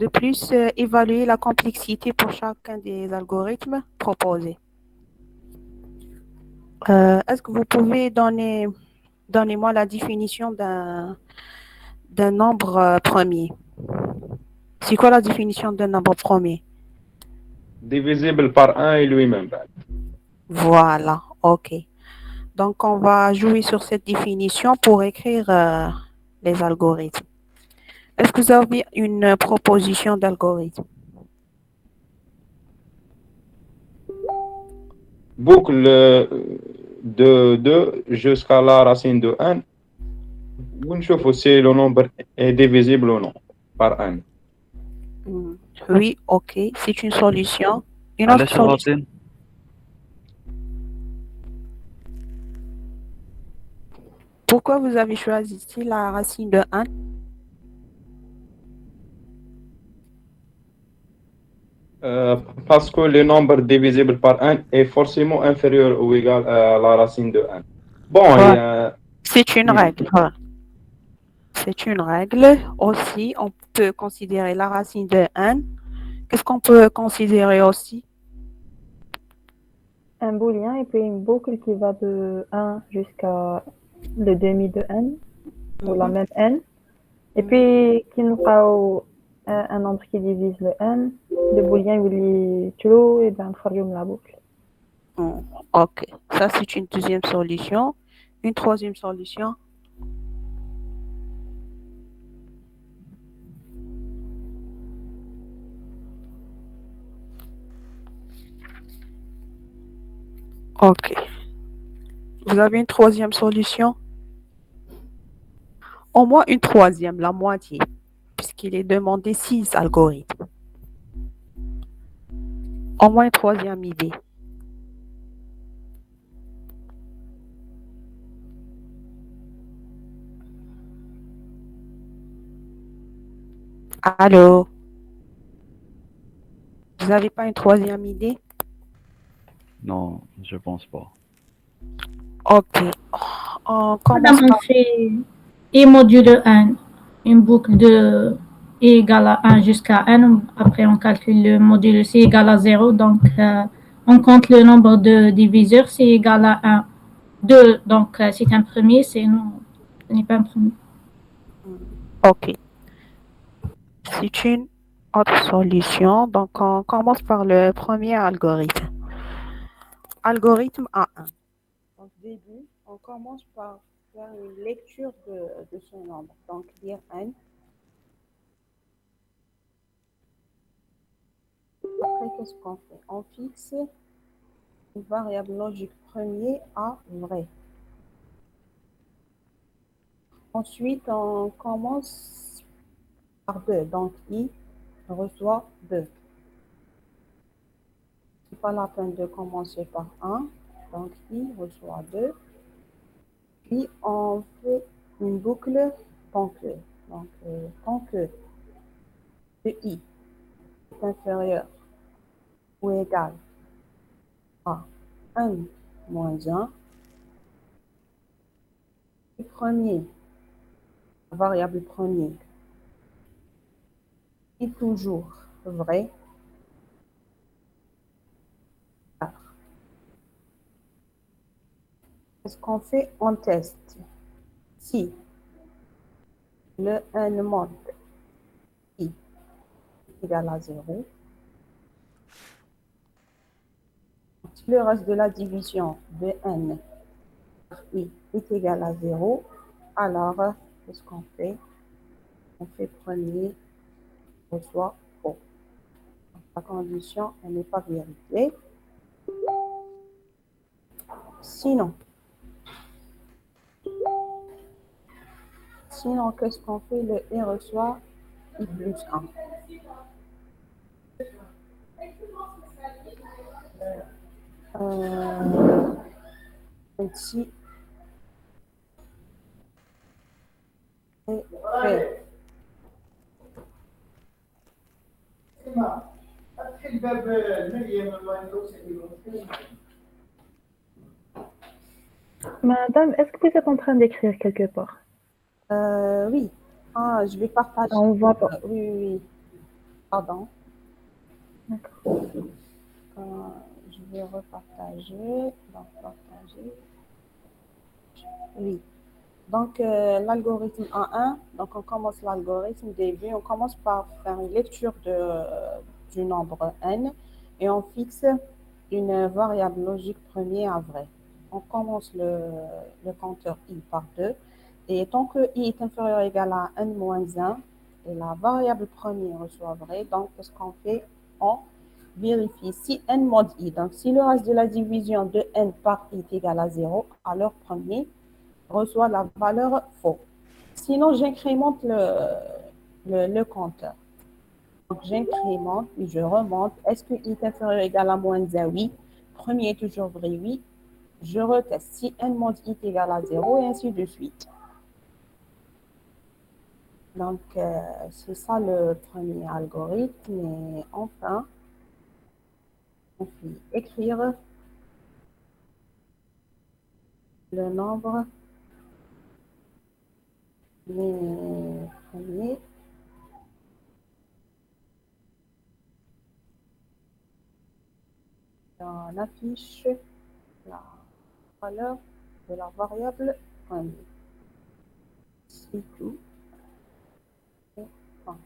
De plus, évaluer la complexité pour chacun des algorithmes proposés. Est-ce que vous pouvez donnez-moi la définition d'un nombre premier? C'est quoi la définition d'un nombre premier? Divisible par un et lui-même. Voilà, ok. Donc, on va jouer sur cette définition pour écrire les algorithmes. Est-ce que vous avez une proposition d'algorithme? Boucle de 2 jusqu'à la racine de n. ونشوفوا si le nombre est divisible ou non par n. Hmm. Oui, ok. C'est une solution. Une autre علاش solution. الراسين؟ Pourquoi vous avez choisi ici la racine de 1? Euh, Parce que le nombre divisible par n est forcément inférieur ou égal à la racine de n. Bon, Voilà. C'est une règle. Voilà. C'est une règle. Aussi, on peut considérer la racine de 1. Qu'est-ce qu'on peut considérer aussi? Un booléen et puis une boucle qui va de 1 jusqu'à le demi de n, ou la même n. Et puis, qui nous fera un nombre qui divise le n, le booléen il est true, et bien, on la boucle. Ok, ça c'est une deuxième solution. Une troisième solution. Ok. Vous avez une troisième solution? Au moins une troisième, la moitié, puisqu'il est demandé 6 algorithmes. Au moins une troisième idée. Allô? Vous n'avez pas une troisième idée? Non, je pense pas. Ok. On commence Madame, on par... fait I modulo n, une boucle de I égale à 1 jusqu'à n. Après, on calcule le module C égale à 0. Donc, on compte le nombre de diviseurs, c'est égal à 1. 2, donc c'est un premier, ce n'est pas un premier. Ok. C'est une autre solution. Donc, on commence par le premier algorithme. Algorithme A1. Donc, début, on commence par faire une lecture de ce nombre. Donc, dire n. Après, qu'est-ce qu'on fait? On fixe une variable logique premier à vrai. Ensuite, on commence par 2. Donc, i reçoit 2. Ce n'est pas la peine de commencer par 1. Donc, i reçoit 2. Puis, on fait une boucle tant que. Donc, tant que de i est inférieur ou égal à 1 moins 1, le premier, la variable premier, est toujours vrai. Qu'est-ce qu'on fait? On teste. Si le n mod i est égal à 0, si le reste de la division de n par i est égal à 0, alors qu'est-ce qu'on fait? On fait premier reçoit faux. La condition elle n'est pas vérifiée. Sinon, qu'est-ce qu'on fait? Le i reçoit i plus 1. Ici est fait. Madame, est-ce que vous êtes en train d'écrire quelque part? Oui. Ah, je vais partager. On voit pas. Oui. Pardon. D'accord. Je vais repartager. Donc, partager. Oui. Donc, l'algorithme A1, donc on commence l'algorithme début, on commence par faire une lecture du nombre n et on fixe une variable logique premier à vrai. On commence le compteur i par 2 et tant que i est inférieur ou égal à n moins 1 et la variable premier reçoit vrai, donc ce qu'on fait, on vérifie si n mod i, donc si le reste de la division de n par i est égal à 0, alors premier reçoit la valeur faux. Sinon, j'incrémente le compteur. Donc, j'incrémente, puis je remonte. Est-ce que i est inférieur ou égal à moins 1? Oui. Premier est toujours vrai, oui. Je reteste si n mod i est égal à 0 et ainsi de suite. Donc, c'est ça le premier algorithme. Et enfin, on fait écrire le nombre premier. On affiche la valeur de la variable premier. C'est tout. Et fin.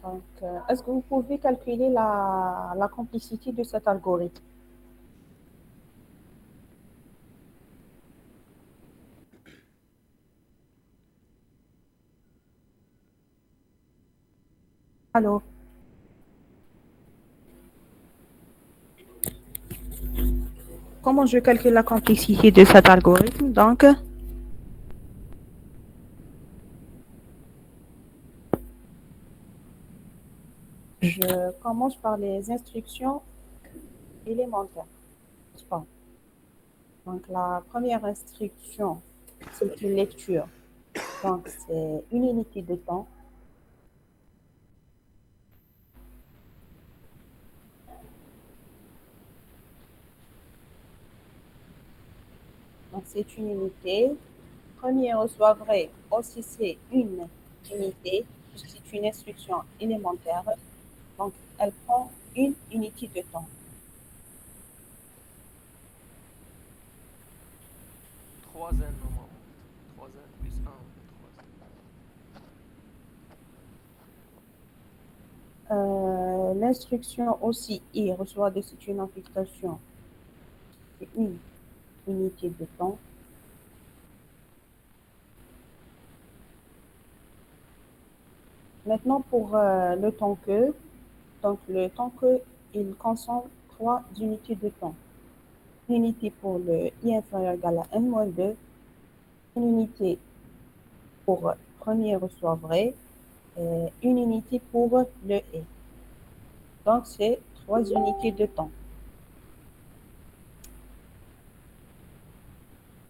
Donc, est-ce que vous pouvez calculer la complexité de cet algorithme? Allô? Comment je calcule la complexité de cet algorithme? Donc, je commence par les instructions élémentaires. Bon. Donc, la première instruction, c'est une lecture. Donc, c'est une unité de temps. Donc, c'est une unité. Premier reçoit vrai, aussi c'est une unité, puisque c'est une instruction élémentaire. Donc, elle prend une unité de temps. 3n normalement. 3n plus 1, 3n. L'instruction aussi I reçoit de c'est une amplification, c'est une unité de temps. Maintenant, pour le temps que, donc le temps que, il consomme 3 unités de temps. Une unité pour le I inférieur égal à n-2, une unité pour premier reçoit vrai, et une unité pour le et. Donc, c'est 3 unités de temps.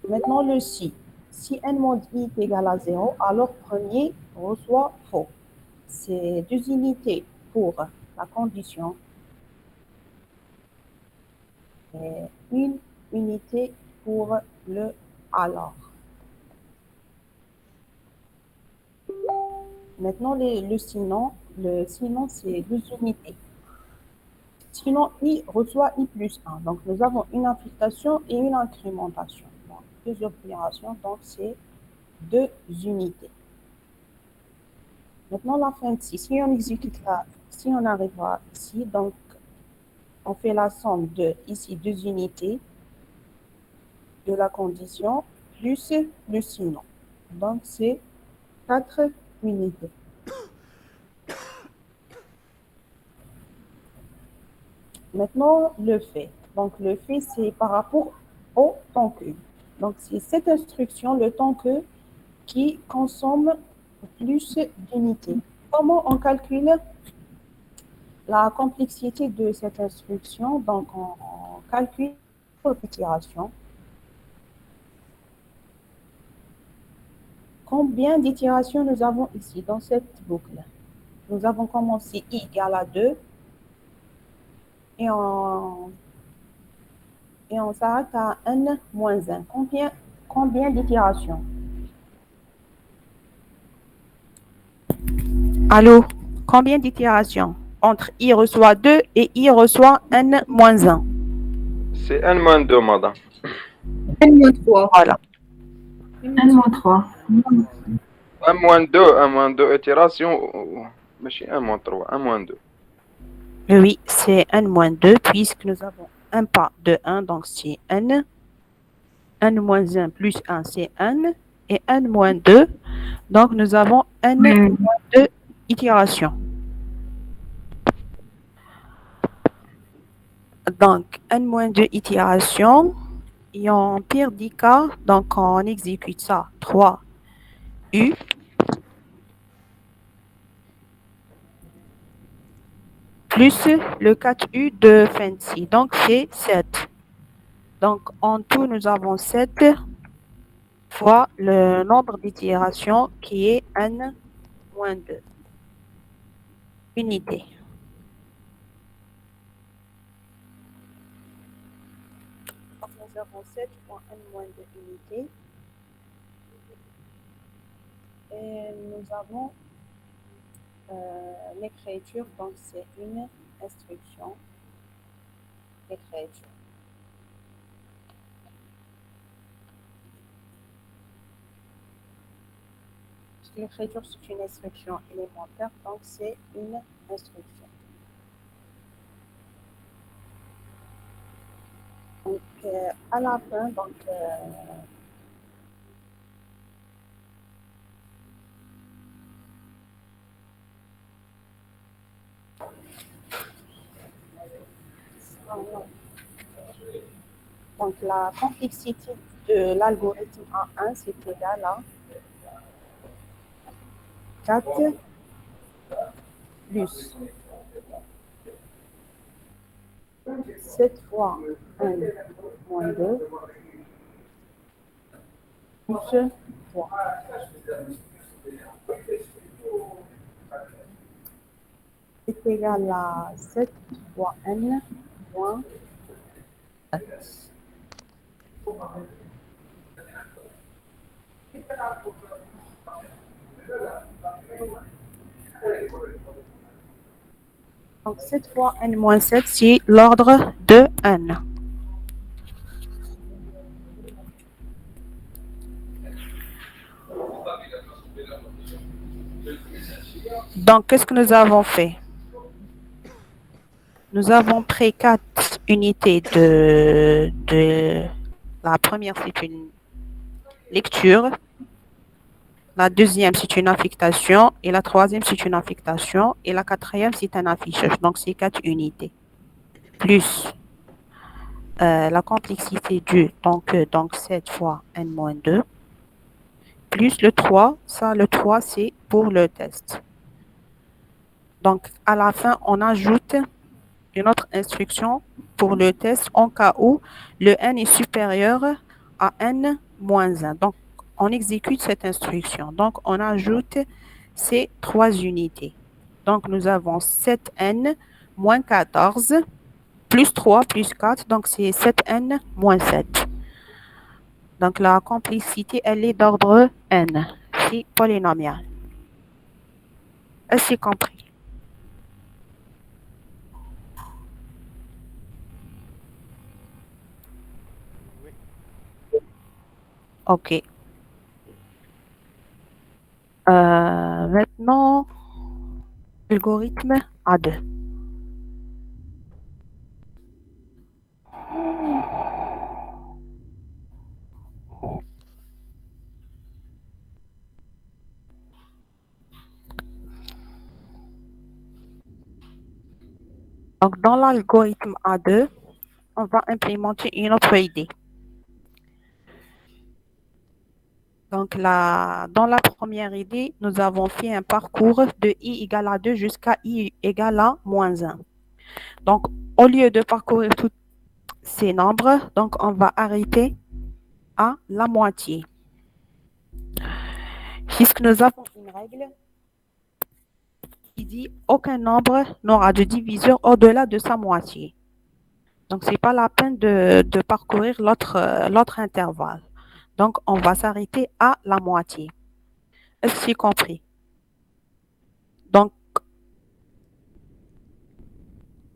Maintenant, le si. Si n mod i est égal à 0, alors premier reçoit faux. C'est 2 unités pour la condition et une unité pour le alors. Maintenant, le sinon c'est 2 unités. Sinon, i reçoit i plus 1. Donc, nous avons une amplification et une incrémentation. Donc, 2 opérations, donc c'est 2 unités. Maintenant, la fin de si. Si on exécute si on arrivera ici, donc on fait la somme de ici 2 unités de la condition plus le sinon. Donc, c'est 4 unités. Maintenant, le fait. Donc, le fait, c'est par rapport au temps que. Donc, c'est cette instruction, le temps que, qui consomme plus d'unités. Comment on calcule la complexité de cette instruction? Donc, on calcule l'itération. Combien d'itérations nous avons ici dans cette boucle? Nous avons commencé i égale à 2 et on s'arrête à n moins 1. Combien d'itérations? Allô, combien d'itérations entre i reçoit 2 et i reçoit n moins 1? C'est n moins 2, madame. N moins 3. Voilà. N moins 3. n moins 2 itérations, mais c'est n moins 3, n moins 2. Oui, c'est n moins 2 puisque nous avons un pas de 1, donc c'est n. n moins 1 plus 1, c'est n. Et n moins 2, donc nous avons n moins 2 itérations. Donc, n moins 2 itérations. Et en pire des cas, donc on exécute ça. 3 U plus le 4U de Fancy. Donc, c'est 7. Donc, en tout, nous avons 7 fois le nombre d'itérations qui est n moins 2 unités. Donc, nous avons 7 fois n moins 2 unités. Et nous avons l'écriture, donc c'est une instruction d'écriture. L'écriture, c'est une instruction élémentaire, donc c'est une instruction. Donc, à la fin, donc, la complexité de l'algorithme A1, c'est égal à 4 plus 7 fois 1 moins 2 plus 3. C'est égal à 7 fois n moins 7. Donc 7 fois n moins 7, c'est l'ordre de n. Donc, qu'est-ce que nous avons fait? Nous avons pris 4 unités de la première, c'est une lecture. La deuxième, c'est une affectation. Et la troisième, c'est une affectation. Et la quatrième, c'est un affichage. Donc, c'est 4 unités. Plus la complexité du, donc 7 fois n-2. Plus le 3. Ça, le 3, c'est pour le test. Donc, à la fin, on ajoute une autre instruction pour le test en cas où le n est supérieur à n-1. Donc, on exécute cette instruction. Donc, on ajoute ces 3 unités. Donc, nous avons 7n moins 14 plus 3 plus 4. Donc, c'est 7n moins 7. Donc, la complexité, elle est d'ordre n. C'est polynomial. Est-ce que compris? OK. Maintenant, algorithme A2. Donc, dans l'algorithme A2, on va implémenter une autre idée. Donc, dans la première idée, nous avons fait un parcours de i égale à 2 jusqu'à i égale à moins 1. Donc, au lieu de parcourir tous ces nombres, donc on va arrêter à la moitié. Puisque nous avons une règle qui dit aucun nombre n'aura de diviseur au-delà de sa moitié. Donc, ce n'est pas la peine de parcourir l'autre intervalle. Donc, on va s'arrêter à la moitié. Est-ce que c'est compris? Donc,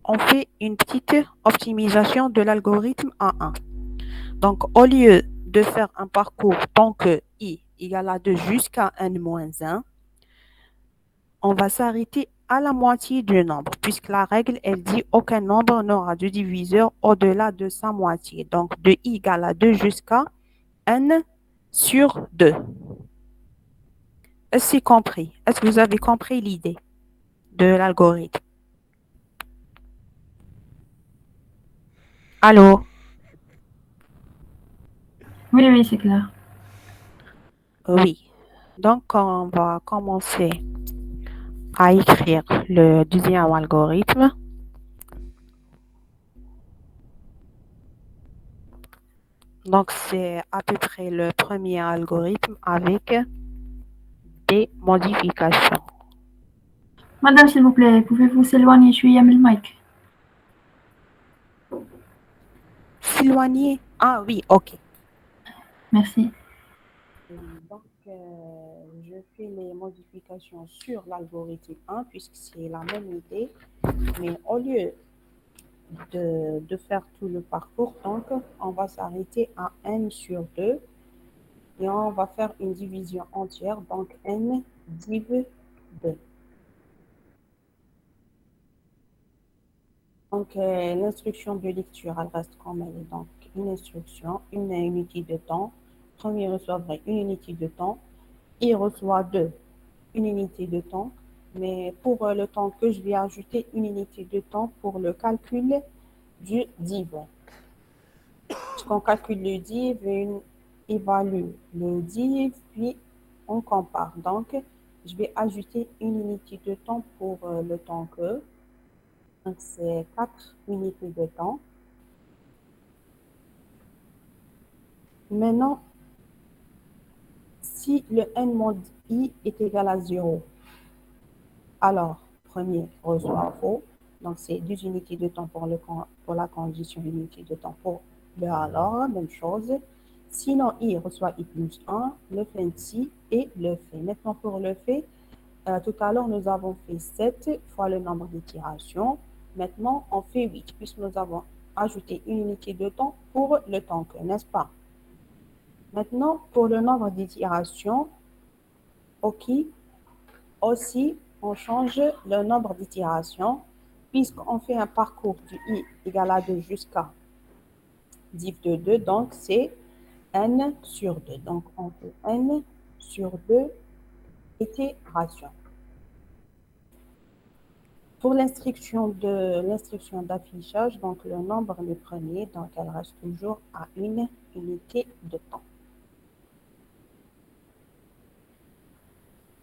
on fait une petite optimisation de l'algorithme A1. Donc, au lieu de faire un parcours tant que i égale à 2 jusqu'à n-1, on va s'arrêter à la moitié du nombre, puisque la règle, elle dit aucun nombre n'aura de diviseur au-delà de sa moitié. Donc, de i égale à 2 jusqu'à n sur 2. Est-ce que c'est compris? Est-ce que vous avez compris l'idée de l'algorithme? Allô? Oui, oui, c'est clair. Oui. Donc, on va commencer à écrire le deuxième algorithme. Donc, c'est à peu près le premier algorithme avec des modifications. Madame, s'il vous plaît, pouvez-vous s'éloigner? Je suis Yamil Mike. S'éloigner? Ah oui, ok. Merci. Donc, je fais les modifications sur l'algorithme 1 puisque c'est la même idée. Mais au lieu de faire tout le parcours, donc, on va s'arrêter à n sur 2 et on va faire une division entière, donc n div 2. Donc, l'instruction de lecture, elle reste comme elle est. Donc, une instruction, une unité de temps. Premier recevrait une unité de temps. Il reçoit deux, une unité de temps. Mais pour le temps que je vais ajouter une unité de temps pour le calcul du div. Puisqu'on calcule le div, on évalue le div, puis on compare. Donc, je vais ajouter une unité de temps pour le temps que. Donc, c'est 4 unités de temps. Maintenant, si le n mod i est égal à 0, alors, premier reçoit faux. Donc, c'est 2 unités de temps pour la condition, unité de temps pour le alors, même chose. Sinon, i reçoit i plus 1, le fait si et le fait. Maintenant, pour le fait, tout à l'heure, nous avons fait 7 fois le nombre d'itérations. Maintenant, on fait 8, puisque nous avons ajouté une unité de temps pour le temps que, n'est-ce pas? Maintenant, pour le nombre d'itérations, OK, aussi, on change le nombre d'itérations, puisqu'on fait un parcours du i égale à 2 jusqu'à div de 2, donc c'est n sur 2. Donc, on fait n sur 2 itérations. Pour l'instruction d'affichage, donc le nombre est premier, donc elle reste toujours à une unité de temps.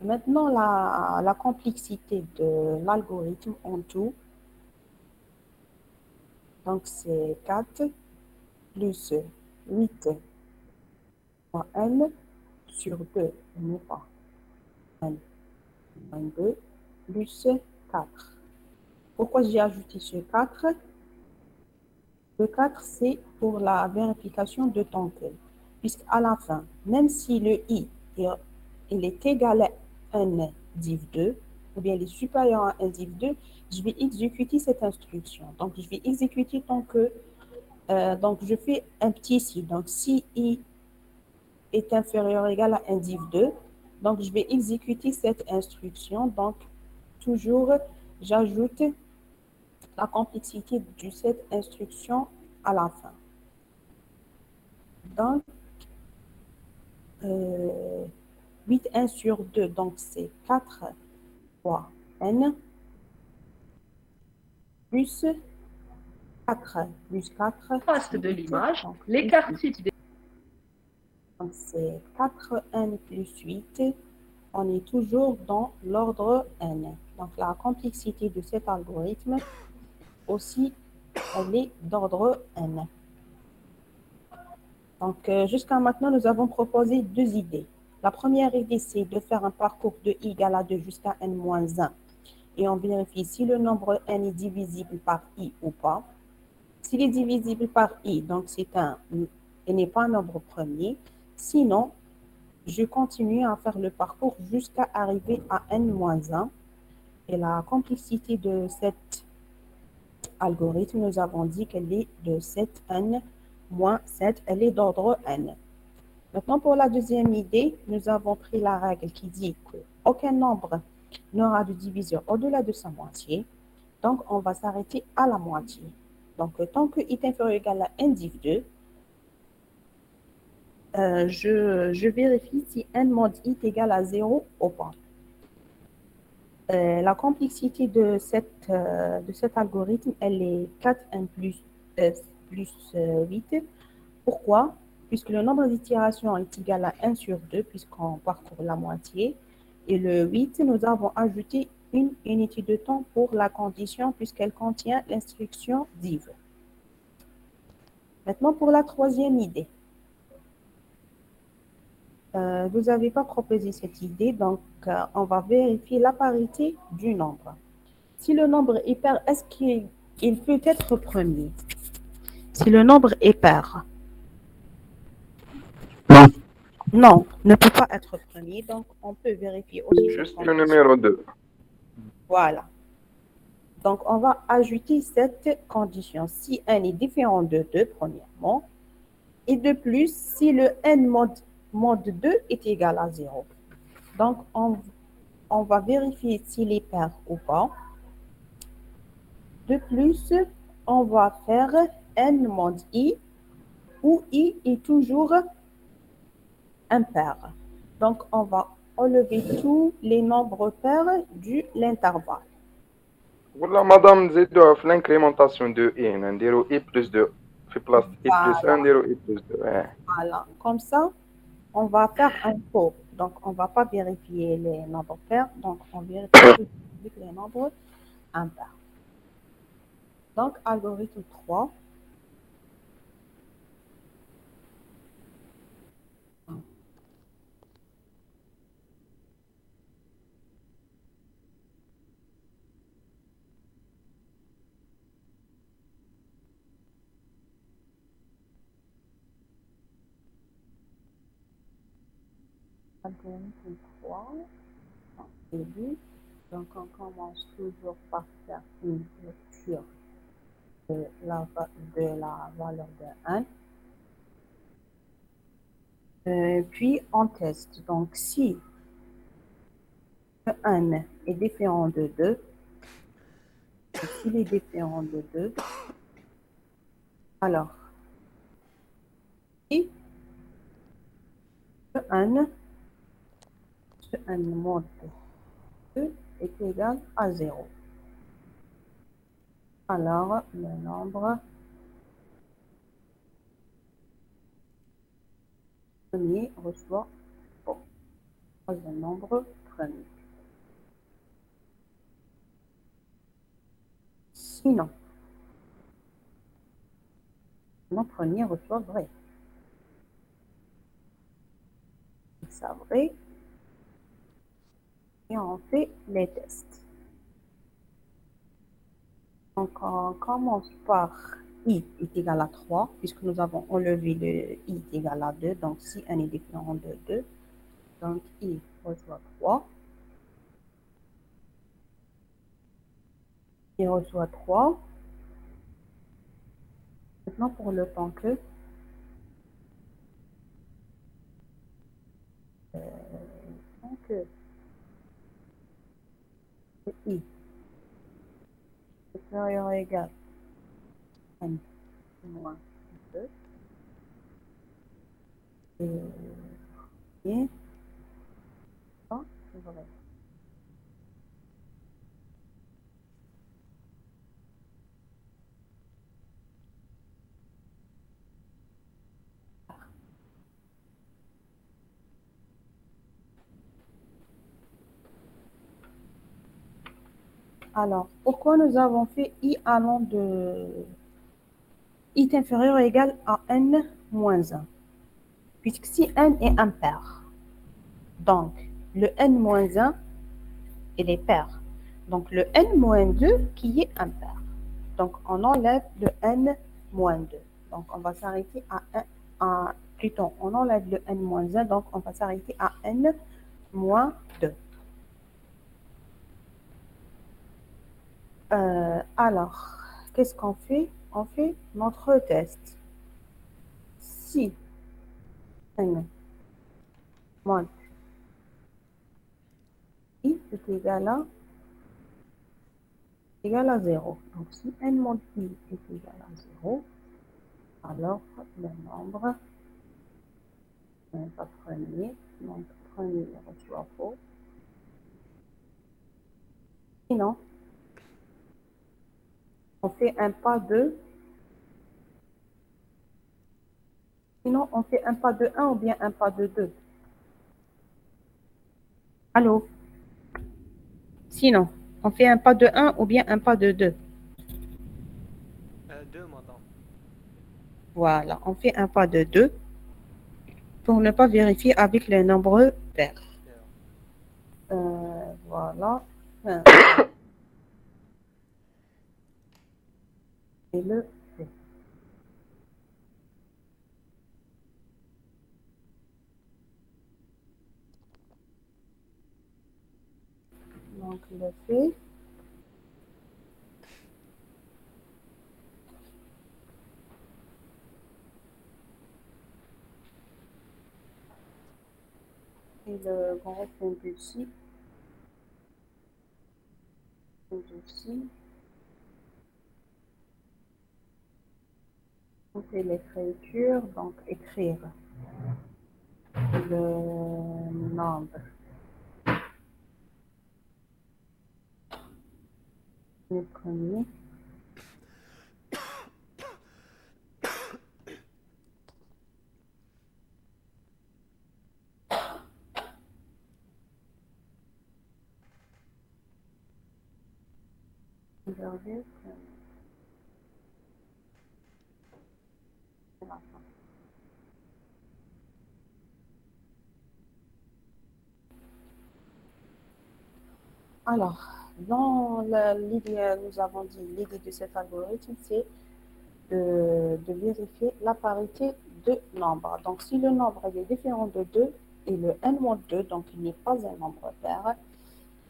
Maintenant, la complexité de l'algorithme en tout, donc c'est 4 plus 8 fois n sur 2, non pas n moins 2, plus 4. Pourquoi j'ai ajouté ce 4? Le 4, c'est pour la vérification de ton code. Puisqu'à la fin, même si le i il est égal à 1 div 2, ou bien il est supérieur à 1 div 2, je vais exécuter cette instruction. Donc, je vais exécuter tant que, donc je fais un petit si. Donc, si i est inférieur ou égal à 1 div 2, donc je vais exécuter cette instruction. Donc, toujours, j'ajoute la complexité de cette instruction à la fin. Donc, 8 1 sur 2, donc c'est 4 fois n plus 4 plus 4. Contraste de l'image, donc, l'écart plus type des... Donc, c'est 4n plus 8. On est toujours dans l'ordre n. Donc, la complexité de cet algorithme aussi, elle est d'ordre n. Donc, jusqu'à maintenant, nous avons proposé deux idées. La première idée, c'est de faire un parcours de i égale à 2 jusqu'à n-1. Et on vérifie si le nombre n est divisible par i ou pas. S'il est divisible par i, donc il n'est pas un nombre premier. Sinon, je continue à faire le parcours jusqu'à arriver à n-1. Et la complexité de cet algorithme, nous avons dit qu'elle est de 7n moins 7, elle est d'ordre n. Maintenant, pour la deuxième idée, nous avons pris la règle qui dit qu'aucun nombre n'aura de diviseur au-delà de sa moitié. Donc, on va s'arrêter à la moitié. Donc, tant que i est inférieur ou égal à n div 2, je vérifie si n mod i est égal à 0 ou pas. La complexité de cet algorithme, elle est 4n plus 8. Pourquoi? Puisque le nombre d'itérations est égal à 1 sur 2, puisqu'on parcourt la moitié. Et le 8, nous avons ajouté une unité de temps pour la condition, puisqu'elle contient l'instruction div. Maintenant, pour la troisième idée. Vous n'avez pas proposé cette idée, donc on va vérifier la parité du nombre. Si le nombre est pair, est-ce qu'il peut être premier? Si le nombre est pair. Non, ne peut pas être premier, donc on peut vérifier aussi. Juste le numéro 2. Voilà. Donc, on va ajouter cette condition. Si n est différent de 2, premièrement, et de plus, si le n mod 2 est égal à 0. Donc, on va vérifier s'il est pair ou pas. De plus, on va faire n mod i, où i est toujours impair. Donc, on va enlever tous les nombres pairs de l'intervalle. Voilà, madame, زيدوها في l'incrémentation de i, نديرو i plus 2 في place i plus 1 نديرو i plus 2. Voilà, comme ça, on va faire un faux. Donc, on ne va pas vérifier les nombres pairs, donc on vérifie avec les nombres impairs. Donc, algorithme 3. Algorithme 3, début. Donc, on commence toujours par faire une lecture de la valeur de 1. Puis, on teste. Donc, si le 1 est différent de 2, s'il est différent de 2, alors, si le 1 mod 2 est égal à 0. Alors, le nombre premier reçoit un nombre premier. Sinon, le premier reçoit vrai. C'est ça vrai. Et on fait les tests. Donc, on commence par i est égal à 3, puisque nous avons enlevé le i est égal à 2. Donc, si n est différent de 2, donc i reçoit 3. I reçoit 3. Maintenant, pour le temps que i est supérieur ou égal à n moins 2, et ça, c'est vrai. Alors, pourquoi nous avons fait i allant de i est inférieur ou égal à n moins 1? Puisque si n est impair, donc le n moins 1, il est pair. Donc le n moins 2 qui est impair. Donc on enlève le n moins 2. Donc on va s'arrêter à plutôt, on enlève le n moins 1, donc on va s'arrêter à n moins 2. Alors, qu'est-ce qu'on fait? On fait notre test. Si n moins i est égal à 0. Donc, si n moins i est égal à 0, alors le nombre va premier, donc premier reçoit faux. Sinon, on fait un pas de, sinon on fait un pas de 1 ou bien un pas de 2. Allô? Sinon, on fait un pas de 1 ou bien un pas de 2. 2, madame. Voilà, on fait un pas de 2 pour ne pas vérifier avec les nombreux pairs. Voilà. Et le fait. Donc, le fait. Et le grand point dessus. On fait l'écriture, donc écrire le nombre. Le premier. Regardez. Alors, dans l'idée, nous avons dit l'idée de cet algorithme, c'est de vérifier la parité de nombres. Donc, si le nombre est différent de 2 et le n-2, donc il n'est pas un nombre pair,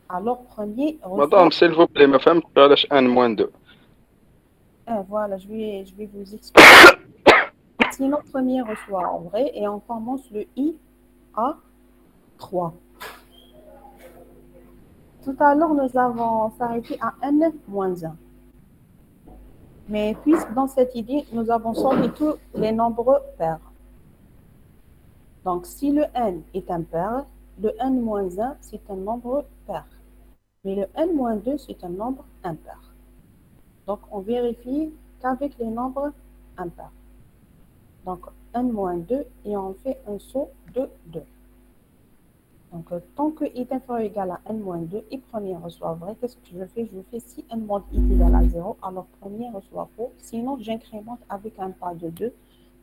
alors premier reçoit... Madame, s'il vous plaît, ma femme, tu as n-2. Voilà, je vais vous expliquer. Sinon, premier reçoit vrai et on commence le i à 3. Tout à l'heure, nous avons s'arrêté à n-1. Mais puisque dans cette idée, nous avons sorti tous les nombres pairs. Donc, si le n est un pair, le n-1, c'est un nombre pair. Mais le n-2, c'est un nombre impair. Donc, on vérifie qu'avec les nombres impairs. Donc, n-2, et on fait un saut de 2. Donc, tant que i est inférieur ou égal à n-2, et premier reçoit vrai, qu'est-ce que je fais? Je fais si n-i est égal à 0, alors premier reçoit faux. Sinon, j'incrémente avec un pas de 2.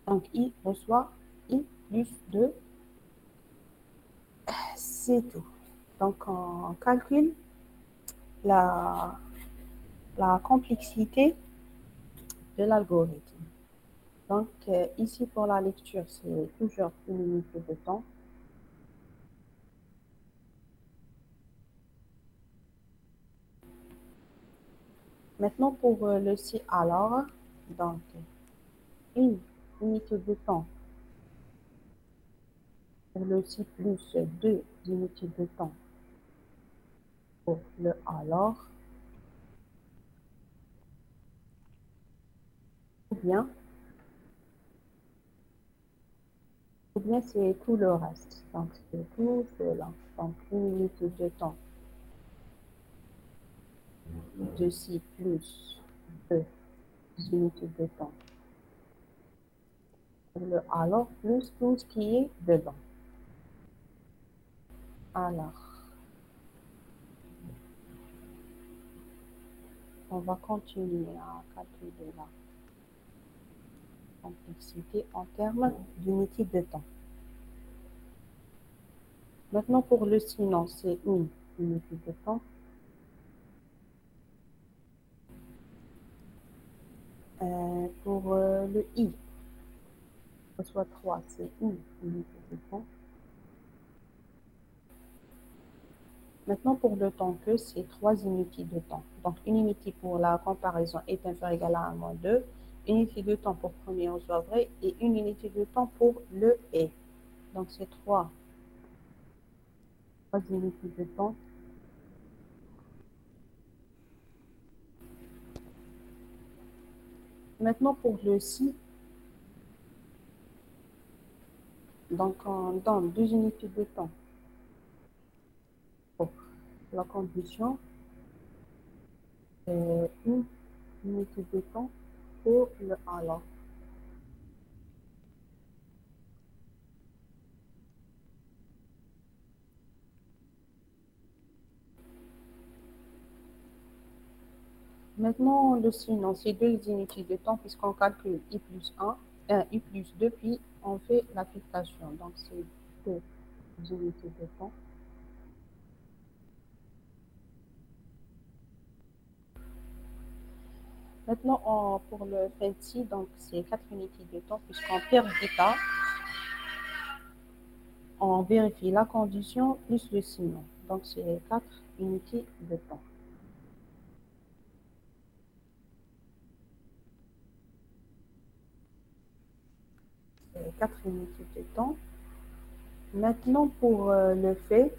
Donc, i reçoit i plus 2. C'est tout. Donc, on calcule la complexité de l'algorithme. Donc, ici, pour la lecture, c'est toujours une unité de temps. Maintenant, pour le si alors, donc, une unité de temps pour le si plus 2 unités de temps pour le alors, ou bien c'est tout le reste. Donc, c'est tout cela. Donc, une unité de temps de si plus 2 unités de temps pour le alors plus tout ce qui est dedans. Alors, on va continuer à calculer la complexité en termes d'unité de temps. Maintenant, pour le sinon, c'est une unité de temps. Pour le i, soit 3, c'est une unité de temps. Maintenant, pour le temps que, c'est 3 unités de temps. Donc, une unité pour la comparaison est inférieure ou égale à 1 moins 2, une unité de temps pour premier reçoit vrai et une unité de temps pour le et. Donc, c'est 3 unités de temps. Maintenant, pour le si, donc on donne 2 unités de temps pour la condition et une unité de temps pour le alors. Maintenant, le sinon, c'est 2 unités de temps puisqu'on calcule i plus 1, i plus 2, puis on fait l'affectation. Donc, c'est 2 unités de temps. Maintenant, pour le fancy, donc c'est 4 unités de temps puisqu'on perd d'état. On vérifie la condition plus le sinon. Donc, c'est 4 unités de temps. C'est 4 unités de temps. Maintenant, pour le fait,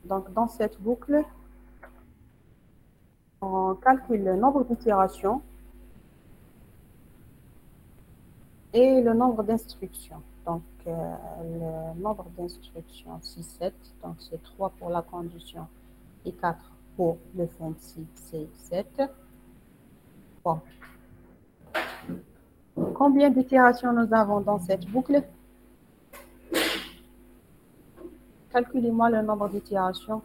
donc dans cette boucle, on calcule le nombre d'itérations et le nombre d'instructions. Donc, le nombre d'instructions, 6, 7. Donc, c'est 3 pour la condition et 4 pour le fancy, c'est 7. Bon. Combien d'itérations nous avons dans cette boucle? Calculez-moi le nombre d'itérations.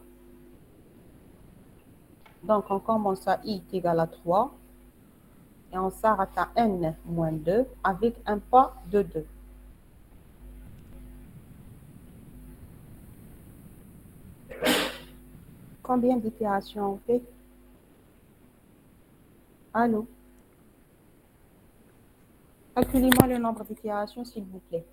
Donc, on commence à i est égal à 3 et on s'arrête à n moins 2 avec un pas de 2. Combien d'itérations on fait? Allô? Calculez-moi le nombre d'itérations, s'il vous plaît.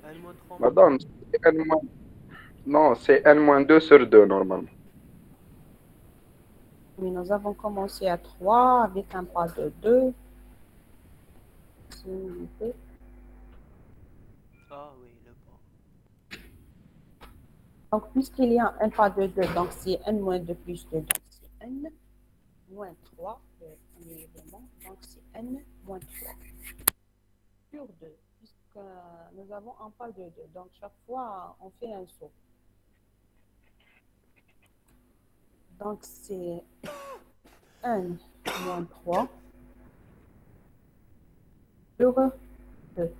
N-3 Madame, non, c'est n-2 sur 2 normalement. Mais nous avons commencé à 3 avec un pas de 2. Ah oui, le pas. Donc, puisqu'il y a un pas de 2, donc c'est n-2 plus 2, donc c'est n moins 3, le premier élément, donc c'est n moins 3 sur 2, puisque nous avons un pas de 2. Donc, chaque fois, on fait un saut. Donc, c'est n moins 3 sur 2.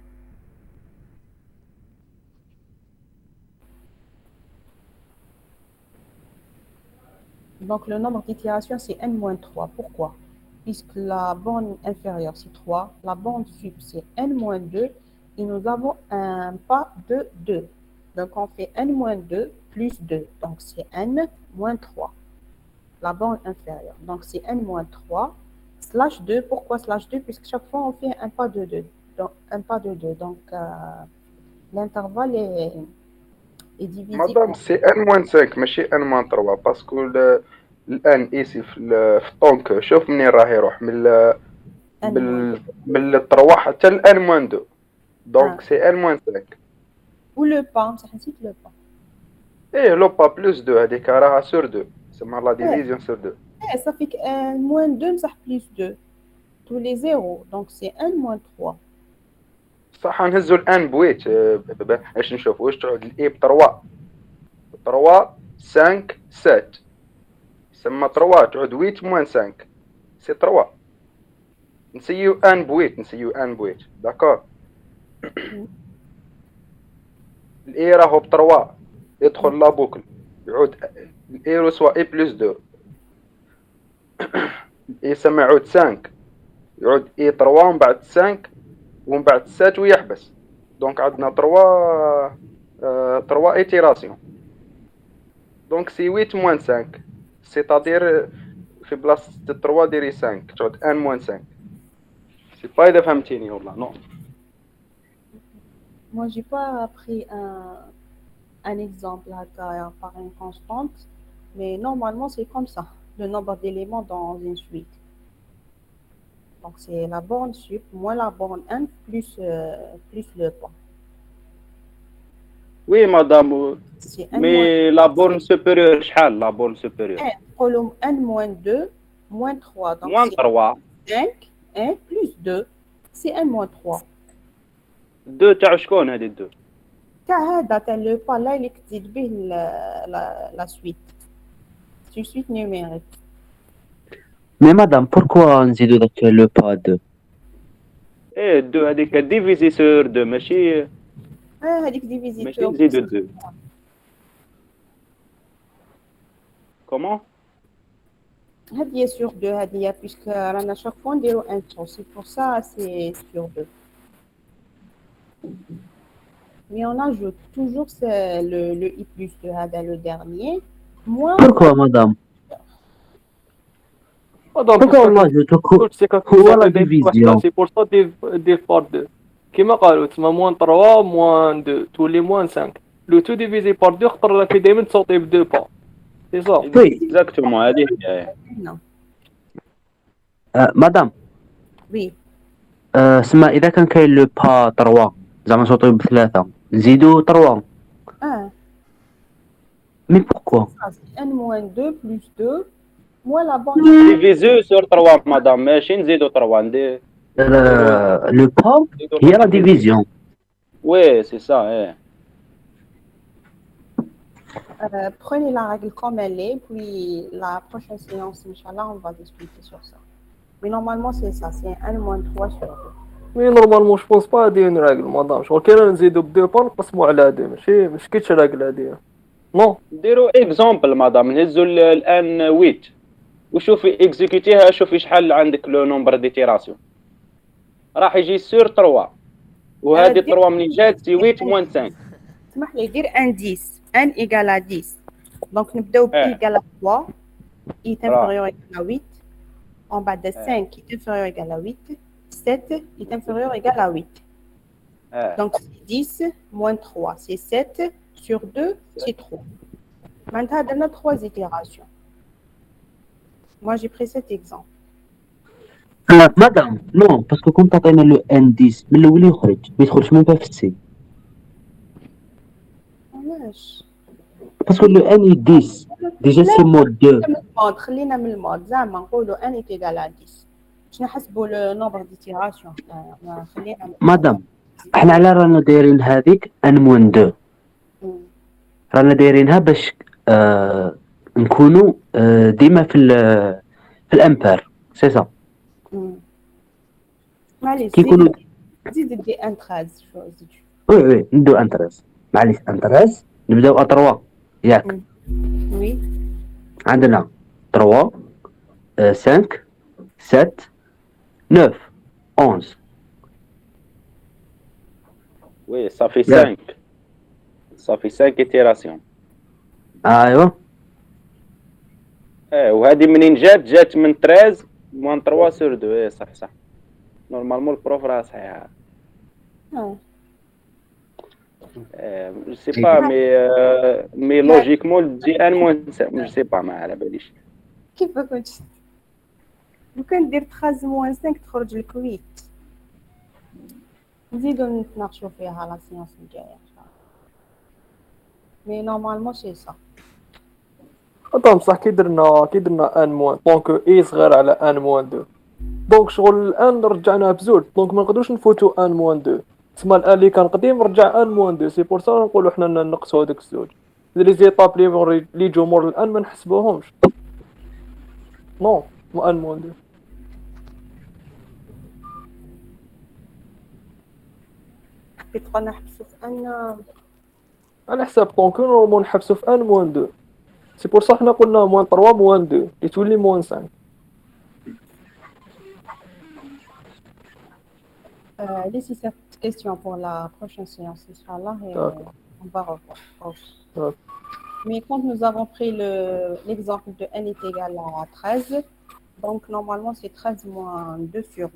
Donc, le nombre d'itérations, c'est n-3. Pourquoi? Puisque la borne inférieure, c'est 3. La borne sup, c'est n-2. Et nous avons un pas de 2. Donc, on fait n-2 plus 2. Donc, c'est n-3. La borne inférieure. Donc, c'est n-3 slash 2. Pourquoi slash 2? Puisque chaque fois, on fait un pas de 2. Donc, un pas de 2. Donc, l'intervalle est divisé. Madame, c'est n-5 ماشي n-3 باسكو الان ايسي في الطونك شوف منين راه يروح من من 3 حتى ل n-2 دونك سي n-5 ou le pas, ça نسيت le pas. ايه لو با بلس 2 هذيك راها سور 2 سمها لا ديفيزيون سور 2. Ça fait que moins 2 ça plus 2 tous les zéros, donc c'est 1 moins 3. صح نهزو الان بويت باش نشوف واش تعود الاي ب 3 3 5 7 سما 3 تعود 8 موان 5 سي 3 نسيو ان بويت داكور. الاي راهو ب 3 يدخل لا بوكل يعود الاي رسوا اي بلس 2 اي سما يعود 5 يعود اي 3 ومن بعد 5 ومن بعد 7 ويحبس. دونك عندنا 3 ايتيراسيون دونك سي 8 موان 5 سيتادير في بلاصة 3 ديري 5 تعود 1 موان 5. سي با إذا فهمتيني والله نو. Moi, j'ai pas pris un exemple par une constante, mais normalement, c'est comme ça, le nombre d'éléments dans une suite. Donc, c'est la borne sup moins la borne n plus le point. وي مدام C'est مي لا بورن سوبيريور شحال لا بورن سوبيريور؟ n moins 2 moins 3. Donc, موان 3. 5, 1 plus 2, c'est n moins 3. 2 تاع شكون هذه 2؟ تاع هذا تاع لو با لا اللي كتزيد به la suite. C'est une suite numérique. Mais madame, pourquoi نزيدو داك لو با 2؟ ايه 2 هذيك ديفيزي سور 2 ماشي هذيك ديفيزي ماشي نزيدو 2. كومون؟ هذه sur 2 هذه puisque رانا chaque fois نديرو un taux. C'est pour ça c'est sur 2. Mais on ajoute toujours le i plus 2 هذا le dernier moins Pourquoi madame؟ Pourquoi on ajoute هو لا ديفيزيون؟ سي بور سا ديف بار 2 كيما قالوا تما موان 3 موان 2 تولي موان 5 لو تو ديفيزي بار 2 خطر راكي دائما تصوتي ب 2 با سي صا وي اكزاكتومون هذه هي. non. مدام Oui. سما اذا كان كاين لو با 3 زعما نصوتو بثلاثة نزيدو 3 مي بوركوا؟ Ça, c'est n moins 2 plus 2 moins la borne. ديفيزو سور 3 مدام ماشي نزيدو 3 ندير لو با هي لا ديفيزيون. وي سي سا ايه. Prenez la règle comme elle est, puis la prochaine séance, Inch'Allah, on va discuter sur ça. Mais normalement, c'est ça, c'est 1 moins 3 sur 2. مي نورمالمون جو بونس با هادي اون راغل مادام شغل كاين نزيدو ب 2 با نقسمو على هادي ماشي كاينش راغل هادي نو. نديرو اكزومبل مدام نهزو الان 8 وشوفي اكزيكوتيها شوفي شحال عندك لو نومبر ديتيراسيون راح يجي سور 3 وهذه 3 منين جات سي 8 موان 5. اسمح لي دير 1 10 1 égale à 10. Donc نبداو ب égale à 3 i est inférieur égale à 8 en bas de 5 i est inférieur égale à 8 7 i est inférieur égale à 8. Donc c'est 10 moins 3 c'est 7 sur 2 c'est 3. Maintenant on a 3 itérations. Moi j'ai pris cet exemple. مدام نو باسكو كنت عطينا لو ان 10 من الاول يخرج ما يدخلش ميم با في السي علاش؟ باسكو لو ان 10 ديجا سي مود 2. خلينا من المود زعما نقولوا ان est égal à 10 باش نحسبوا لو نومبر ديتيراسيون خلينا مدام احنا على رانا دايرين هذيك ان موان 2 رانا دايرينها باش نكونوا ديما في الامبير سي سا. معليش كيكونوا زيد دي ان 13 شو زيد وي ندو ان 13 معليش ان 13 نبداو ا 3 ياك وي عندنا 3 5 7 9 11 وي صافي 5 صافي 5 ايتيراسيون. ايوا وهذه منين جات من 13 موان 3 سور 2 صح نورمالمون البروف راه صحيحه. جو سي با مي لوجيكمون تجي ان موان جو سي با ما على باليش كيف كنت لو كان دير 13 موان 5 تخرج لك 8. نزيدو نتناقشوا فيها لا سيونس الجايه ان شاء الله. مي نورمالمون سي سا. هذا بصح كي درنا ان موان دونك اي صغير على ان موان 2 دونك شغل الان رجعناها بزوج دونك ما نقدروش نفوتو ان موان 2 تسمى الان اللي كان قديم رجع ان موان 2 سي بور سا نقولوا حنا نقصوا هذوك الزوج لي زيطاب لي جمهور الان ما نحسبوهمش نو مو ان موان 2 حبيت قلنا نحبسوا في ان على حساب دونك نورمال نحبسوا في ان موان 2 سي بور سا حنا قلنا موان 3 موان 2 اللي تولي موان 5. Laissez cette question pour la prochaine séance, Inch'Allah, et on va revoir. D'accord. Mais quand nous avons pris l'exemple de n est égal à 13, Donc, normalement, c'est 13 moins 2 sur 2.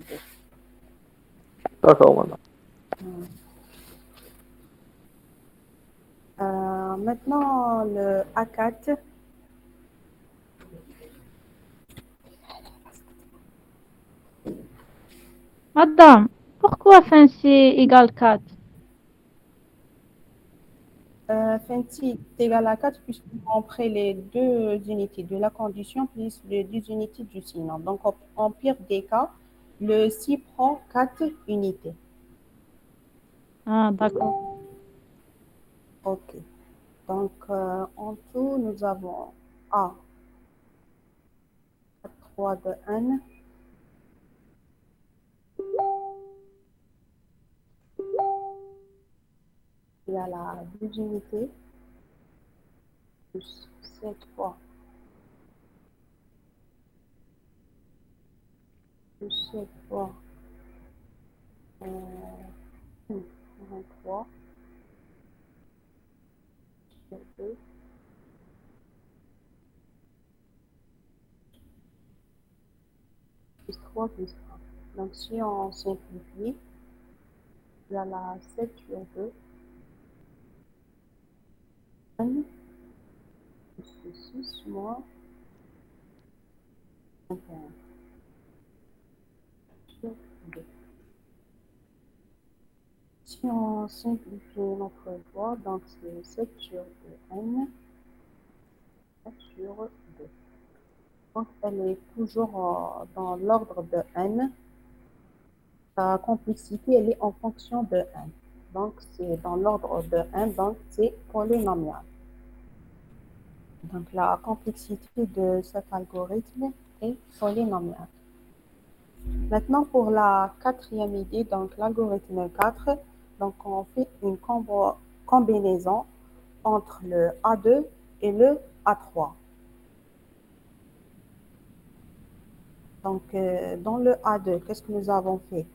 D'accord, madame. Maintenant, le A4. Madame, pourquoi 26 égale 4? 26 est égal à 4 puisqu'on prend les deux unités de la condition plus les deux unités du signe. Donc, en pire des cas, le si prend 4 unités. Ah, d'accord. OK. Donc, en tout, nous avons A 3 de n. Il y a la 2 unités plus 7 fois plus 7 fois 23 sur 2 plus 3 plus 1. Donc, si on simplifie, il y a la 7 sur 2 n plus 6 moins 21 sur 2. Si on simplifie notre voie, donc c'est 7 sur 2n, 7 sur 2. Donc elle est toujours dans l'ordre de n. Sa complexité, elle est en fonction de n. Donc c'est dans l'ordre de n, donc c'est polynomial. Donc la complexité de cet algorithme est polynomiale. Maintenant pour la quatrième idée, donc l'algorithme 4, donc on fait une combinaison entre le A2 et le A3. Donc dans le A2, qu'est-ce que nous avons fait?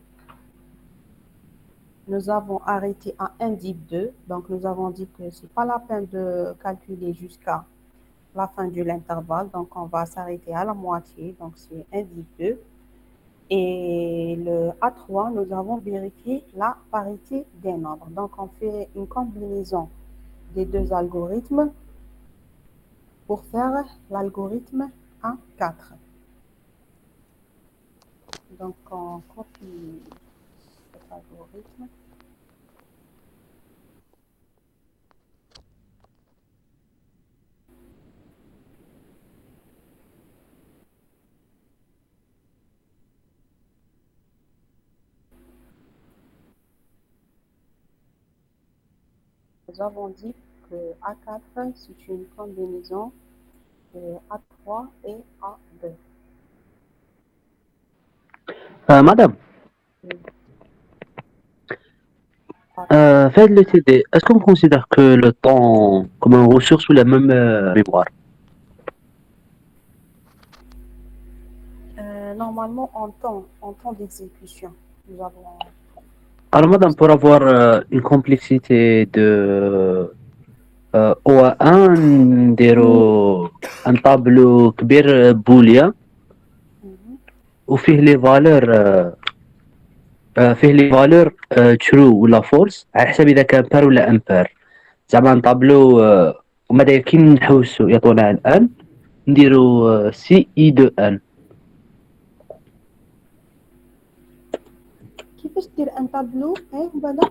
Nous avons arrêté à indice 2, donc nous avons dit que ce n'est pas la peine de calculer jusqu'à la fin de l'intervalle, donc on va s'arrêter à la moitié, donc c'est indice 2. Et le A3, nous avons vérifié la parité des nombres. Donc, on fait une combinaison des deux algorithmes pour faire l'algorithme A4. Donc, on copie cet algorithme. Nous avons dit que A4, c'est une combinaison de A3 et A2. Madame, faites le TD. Est-ce qu'on considère que le temps comme une ressource ou la même mémoire? Normalement, en temps d'exécution, nous avons... Alors, madame, pour avoir une complexité de OA1, نديرو un tableau كبير بوليان وفيه لي فالور فيه لي فالور ترو ولا فولس على حسب اذا كان بار ولا امبير. زعما طابلو وماذا كي نحوسو يعطونا الان نديرو سي اي دو ان. كيفاش دير ان طابلو بعدا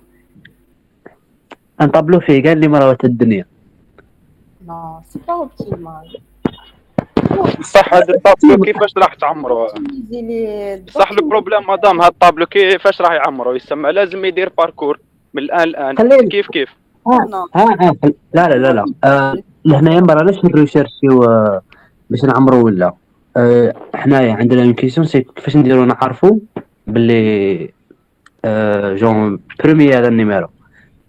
ان طابلو فيه كاع اللي مراوات الدنيا. نو سي با اوبتيمال. صح هذا الطابلو كيفاش راح تعمرو؟ صح البروبليم مدام هذا الطابلو كيفاش راح يعمرو؟ يسمى لازم يدير باركور من الان كيف لا لهنايا ما راناش نريشيرشيو باش نعمرو ولا حنايا عندنا اون كيسيون سي كيفاش نديرو نعرفو باللي جون بروميير هذا النيميرو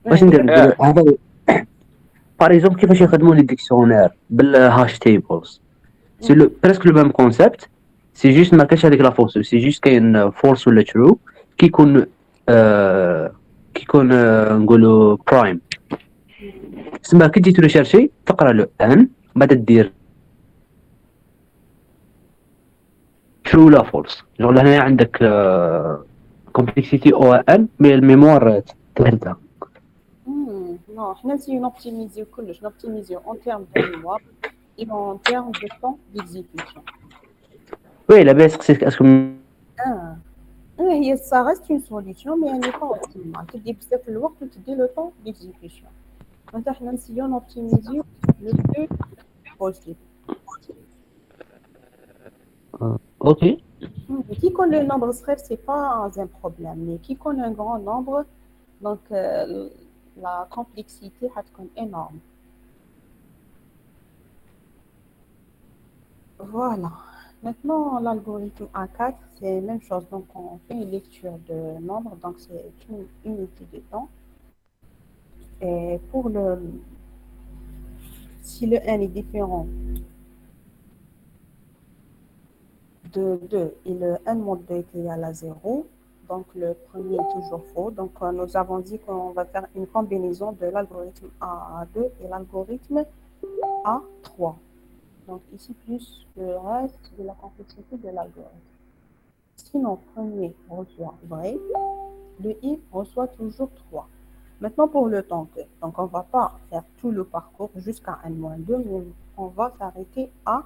باش ندير هذا باغ اكزومبل كيفاش يخدموا لي ديكسيونير بالهاش تيبلز. سي لو بريسك لو ميم كونسيبت، سي جوست ما كاينش هذيك لا فورس، سي جوست كاين فورس ولا ترو كيكون نقولوا برايم. تسمى كي تجي تريشيرشي تقرا لو ان بعد دير true ولا false. genre هنا عندك complexity OAN mais الميموار تهدى. Non, حنا نسيو نوبتيميزيو كلش نوبتيميزيو en termes de mémoire et en termes de temps d'exécution. وي لاباس قصيتك اسكو Ah. هي ça reste une solution mais elle n'est pas optimale. تدي بزاف الوقت وتدي le temps d'exécution. معناتها حنا نسيو نوبتيميزيو le plus possible. اوكي. Qui connaît le nombre صغير c'est pas un problème mais qui connaît un grand nombre donc la complexité هتكون énorme. Voilà. Maintenant, l'algorithme A4, c'est la même chose. Donc, on fait une lecture de nombre. Donc, c'est une unité de temps. Et pour si le n est différent de 2 et le n moins 2 est égal à 0, donc le premier est toujours faux. Donc, nous avons dit qu'on va faire une combinaison de l'algorithme A2 et l'algorithme A3. Donc, ici, plus le reste de la complexité de l'algorithme. Sinon, premier reçoit vrai, le i reçoit toujours 3. Maintenant, pour le temps que, donc on ne va pas faire tout le parcours jusqu'à n-2, mais on va s'arrêter à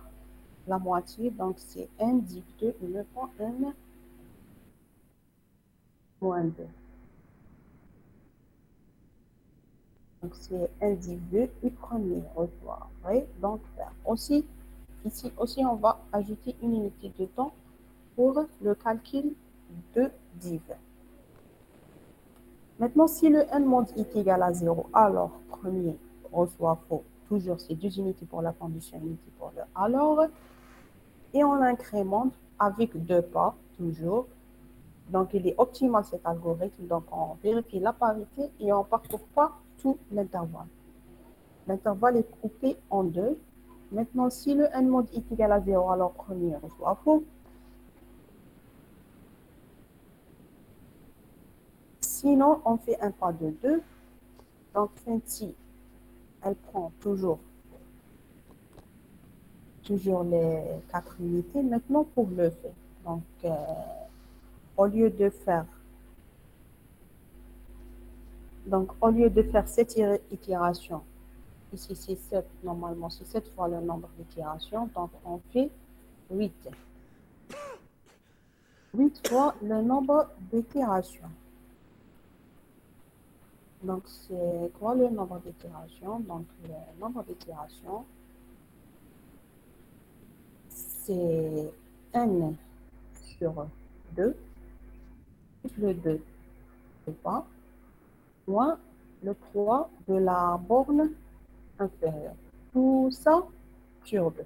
la moitié. Donc, c'est n div 2 et le temps n-2. Donc, c'est n div 2 et premier reçoit vrai, donc faire. Aussi, ici aussi, on va ajouter une unité de temps pour le calcul de div. Maintenant, si le n mod est égal à 0, alors premier reçoit faux. Toujours, c'est 2 unités pour la condition, unité pour le alors. Et on incrémente avec 2 pas, toujours. Donc, il est optimal cet algorithme. Donc, on vérifie la parité et on ne parcourt pas tout l'intervalle. L'intervalle est coupé en 2. Maintenant, si le n mod est égal à 0, alors premier reçoit faux. Sinon, on fait un pas de 2. Donc, celle-ci, elle prend toujours les 4 unités. Maintenant, pour le fait. Donc, au lieu de faire cette itération, ici c'est 7, normalement c'est 7 fois le nombre d'itérations, donc on fait 8. 8 fois le nombre d'itérations. Donc, c'est quoi le nombre d'itérations? Donc, le nombre d'itérations, c'est n sur 2, plus le 2 de pas, moins le 3 de la borne inférieure. Tout ça sur 2.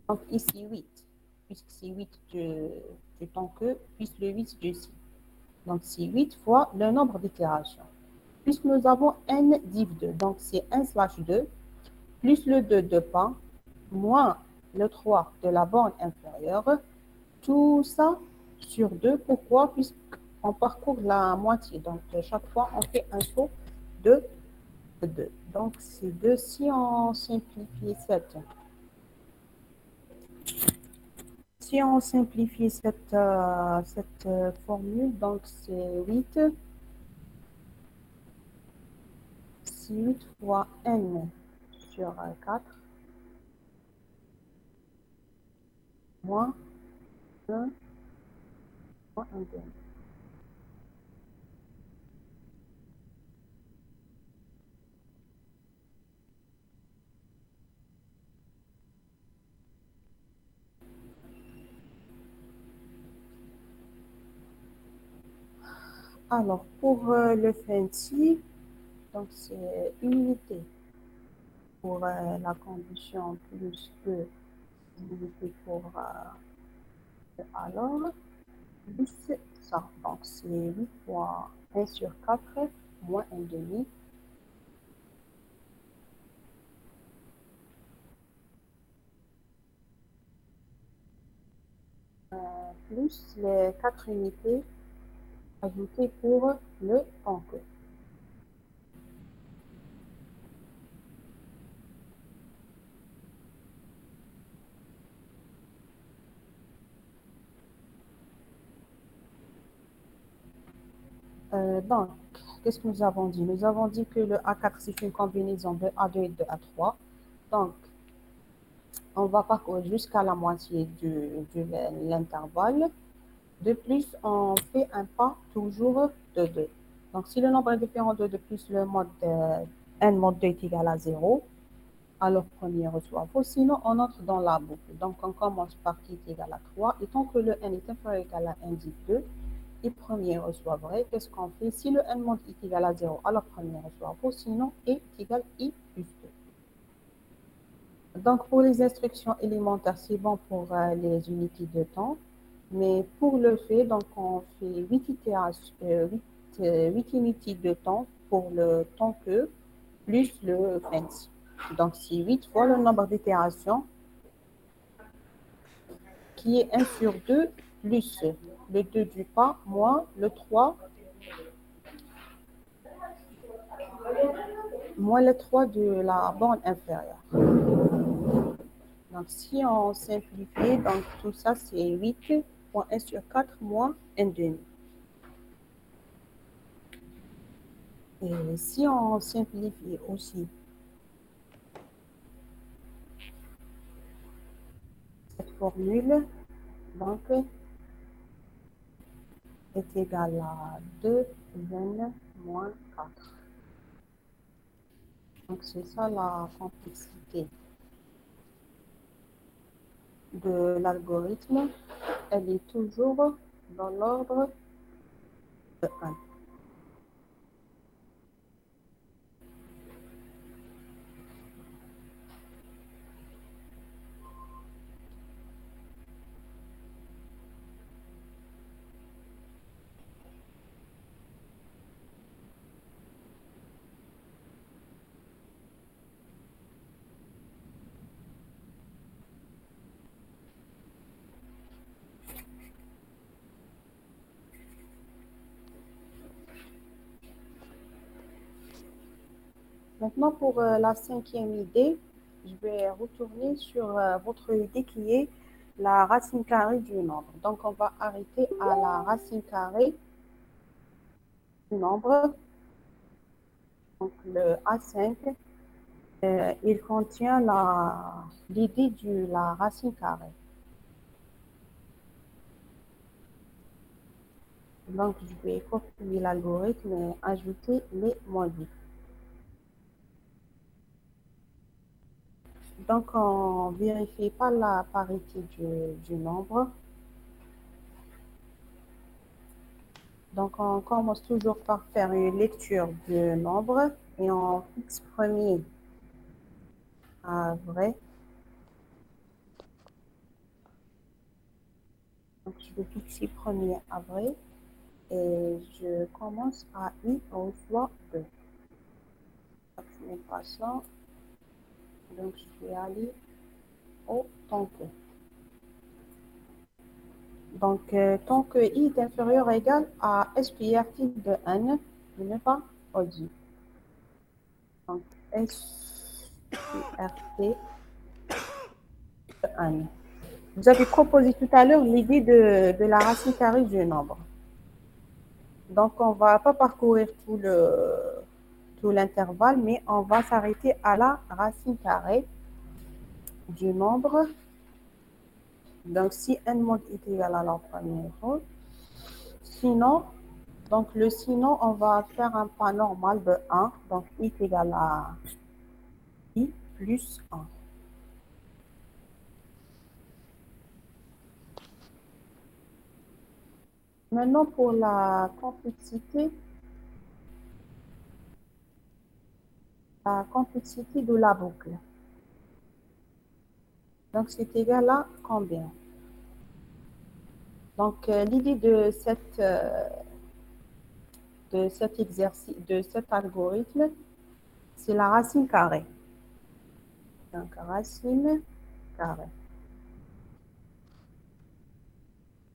Donc, ici 8, puisque c'est 8 du temps que, plus le 8 du si. Donc, c'est 8 fois le nombre d'itérations. Puisque nous avons n div 2, donc c'est 1 slash 2, plus le 2 de pas, moins le 3 de la borne inférieure, tout ça sur 2. Pourquoi? Puisqu'on parcourt la moitié. Donc, chaque fois, on fait un saut de 2. Donc, c'est 2 si on simplifie cette. Si on simplifie cette formule, donc c'est 8. C'est 8 fois n sur 4 moins 1 moins 1 demi. Alors, pour le fancy, donc c'est une unité pour la condition plus que une unité pour alors, plus ça. Donc, c'est 8 fois 1 sur 4 moins 1 demi. Plus les 4 unités ajoutées pour le temps que. Donc, qu'est-ce que nous avons dit? Nous avons dit que le A4, c'est une combinaison de A2 et de A3. Donc, on va parcourir jusqu'à la moitié de l'intervalle. De plus, on fait un pas toujours de 2. Donc, si le nombre est différent de 2 plus le mode n mode 2 est égal à 0, alors premier reçoit faux. Sinon, on entre dans la boucle. Donc, on commence par qui est égal à 3. Et tant que le n est inférieur ou égal à n dit 2, et premier reçoit vrai. Qu'est-ce qu'on fait? Si le n mode est égal à 0, alors premier reçoit faux. Sinon, est égal à i plus 2. Donc, pour les instructions élémentaires, c'est bon pour les unités de temps. Mais pour le fait, donc on fait 8 itérations, 8 unités de temps pour le temps que plus le fence. Donc, c'est 8 fois le nombre d'itérations qui est 1 sur 2 plus le 2 du pas moins le 3 de la borne inférieure. Donc, si on simplifie, donc tout ça, c'est 8 fois 1 sur 4 moins 1 demi. Et si on simplifie aussi cette formule, donc, est égale à 2n moins 4. Donc, c'est ça la complexité de l'algorithme. Elle est toujours dans l'ordre de 1. Maintenant, pour la cinquième idée, je vais retourner sur votre idée qui est la racine carrée du nombre. Donc, on va arrêter à la racine carrée du nombre. Donc, le A5, il contient l'idée de la racine carrée. Donc, je vais copier l'algorithme et ajouter les modules. Donc, on vérifie pas la parité du nombre. Donc, on commence toujours par faire une lecture du nombre et on fixe premier à vrai. Donc, je vais fixer premier à vrai et je commence à i reçoit 2. Donc, je mets pas ça. Donc, je vais aller au tant que. Donc, tant que i est inférieur ou égal à SQRT de n, je ne pas ODI. Donc, SQRT de n. Vous avez proposé tout à l'heure l'idée de la racine carrée du nombre. Donc, on ne va pas parcourir tout l'intervalle, mais on va s'arrêter à la racine carrée du nombre. Donc, si n mod est égal à la première chose, sinon, donc le sinon, on va faire un pas normal de 1. Donc, i est égal à i plus 1. Maintenant, pour la complexité de la boucle. Donc, c'est égal à combien? Donc, l'idée de cet exercice, de cet algorithme, c'est la racine carrée. Donc, racine carrée.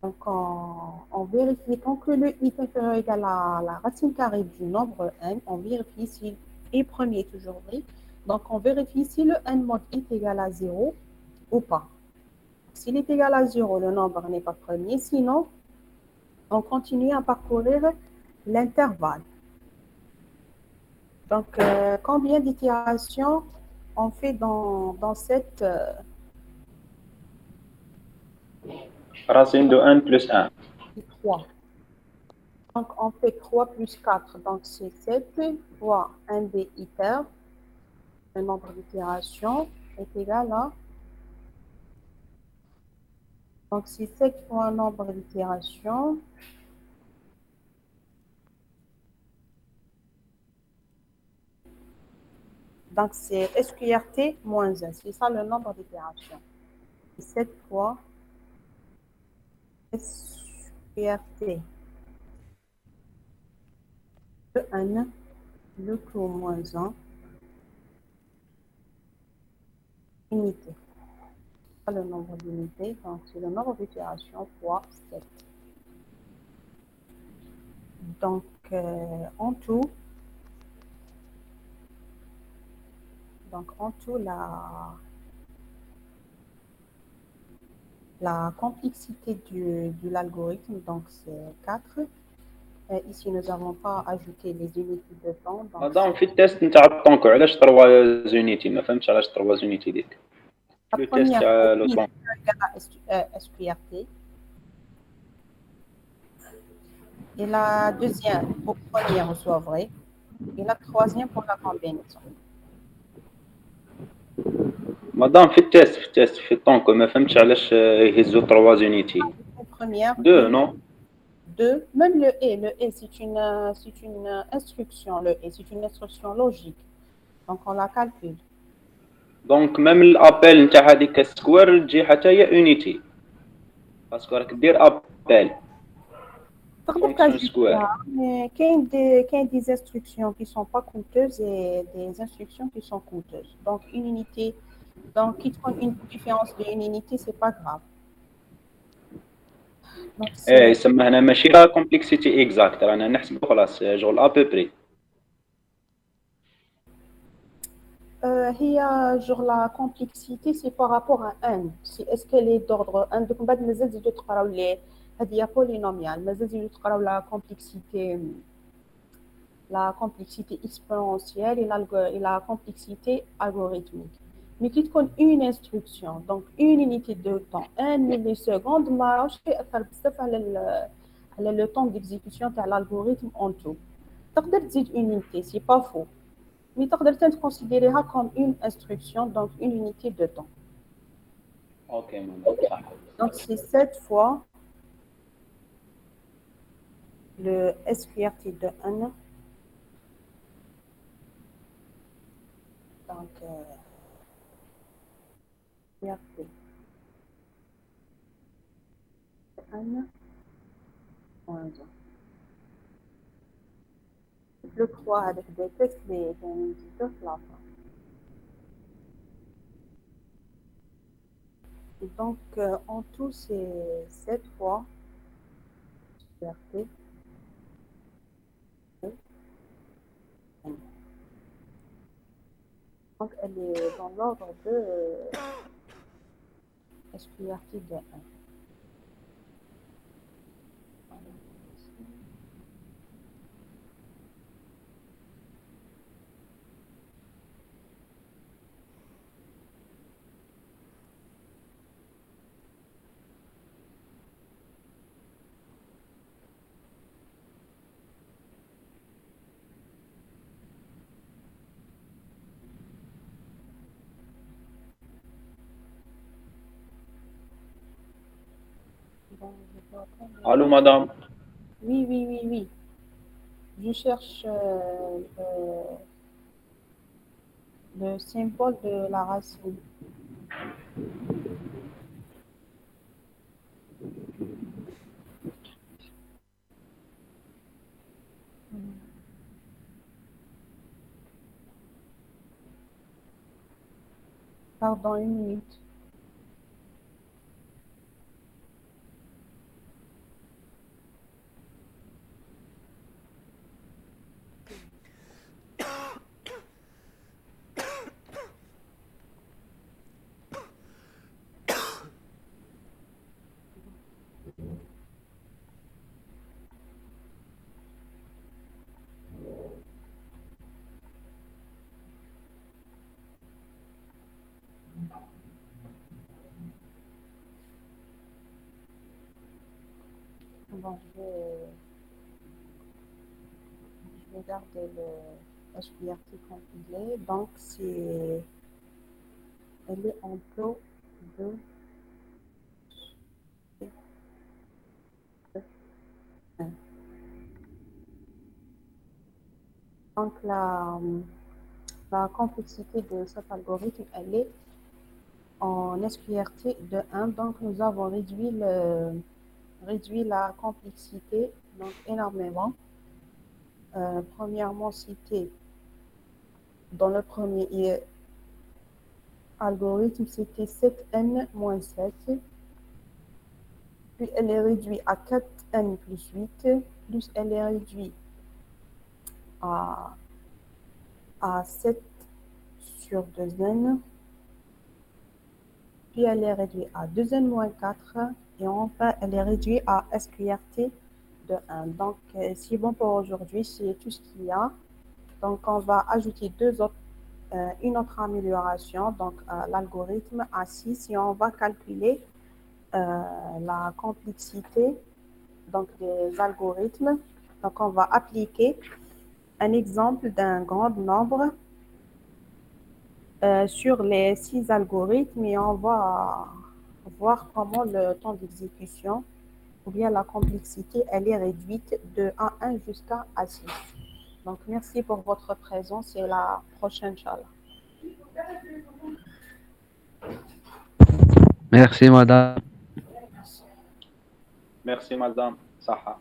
Donc, on vérifie tant que le i est inférieur ou égal à la racine carrée du nombre n, on vérifie si i premier est toujours vrai. Donc, on vérifie si le n mod est égal à 0 ou pas. S'il est égal à 0, le nombre n'est pas premier. Sinon, on continue à parcourir l'intervalle. Donc, combien d'itérations on fait dans cette racine de n plus 1. 3? Donc, on fait 3 plus 4, donc c'est 7 fois 1 des itères. Le nombre d'itérations est égal à... Donc, c'est 7 fois un nombre d'itérations. Donc, c'est SQRT moins 1. C'est ça le nombre d'itérations. 7 fois SQRT de n, le tout moins 1, unité. C'est le nombre d'unités. Donc, c'est le nombre d'itérations fois 7. Donc, en tout, la complexité de l'algorithme, donc c'est 4. Ici, nous n'avons pas ajouté les unités de temps. Donc مدام في التيست نتاع الطونكو علاش 3 زونيتي؟ ما فهمتش علاش 3 زونيتي ديك la لو تيست première تاع لو est طون. SQRT. Et la deuxième, pour première soit vrai. Et la troisième pour la combinaison. مدام في التيست في الطونكو ما فهمتش علاش يهزوا 3 زونيتي. Première, 2 non 2, même le et, c'est une instruction, le et, c'est une instruction logique. Donc, on la calcule. دونك ميم الابل نتاع هذيك السكوير تجي حتى هي يونيتي باسكو راك دير ابل تقدر تعجبها mais qu'il y a des instructions qui sont pas coûteuses et des instructions qui sont coûteuses. Donc, une unité, donc, qui prend une différence d'une unité, c'est pas grave. Donc, يسمى هنا ماشي لا كومبلكسيتي اكزاكت رانا نحسبوا خلاص شغل ابوبري. هي genre la complexité c'est par rapport à n. Est-ce qu'elle est d'ordre 1 donc بعد مازال تزيدوا تقراو لي هذه بولينوميال مازال تزيدوا تقراو la complexité exponentielle et la complexité algorithmique. Mais qui تكون une instruction donc une unité de temps 1 milliseconde ما راهوش يأثر بزاف على le temps d'exécution تاع l'algorithme en tout. تقدر تزيد une unité c'est pas faux. Mais تقدر considérer comme une instruction, donc une unité de temps. Ok, صح. Donc c'est 7 fois le SQRT de n. Donc SQRT n moins 1. Le 3 avec des tests, des indicateurs là. Donc en tout c'est 7 fois SQRT de n. Donc elle est dans l'ordre de SQRT de n. Allô, madame. Oui. Je cherche le symbole de la racine. Pardon, une minute. Bon, je vais garder le HPRT complet. Donc, elle est en taux de un. Donc, la complexité de cet algorithme, elle est en SQRT de 1. Donc, nous avons réduit la complexité donc, énormément. Premièrement, c'était dans le premier algorithme, c'était 7n-7. Puis elle est réduite à 4n plus 8. Plus elle est réduite à 7 sur 2n. Puis elle est réduite à 2n-4. Et enfin, elle est réduite à SQRT de 1. Donc, c'est bon pour aujourd'hui. C'est tout ce qu'il y a. Donc, on va ajouter une autre amélioration. Donc, l'algorithme A6. Et on va calculer la complexité donc, des algorithmes. Donc, on va appliquer un exemple d'un grand nombre sur les 6 algorithmes et on va voir comment le temps d'exécution ou bien la complexité, elle est réduite de A1 jusqu'à A6. Donc, merci pour votre présence et à la prochaine, Inch'Allah. Merci, madame. Merci madame. Saha.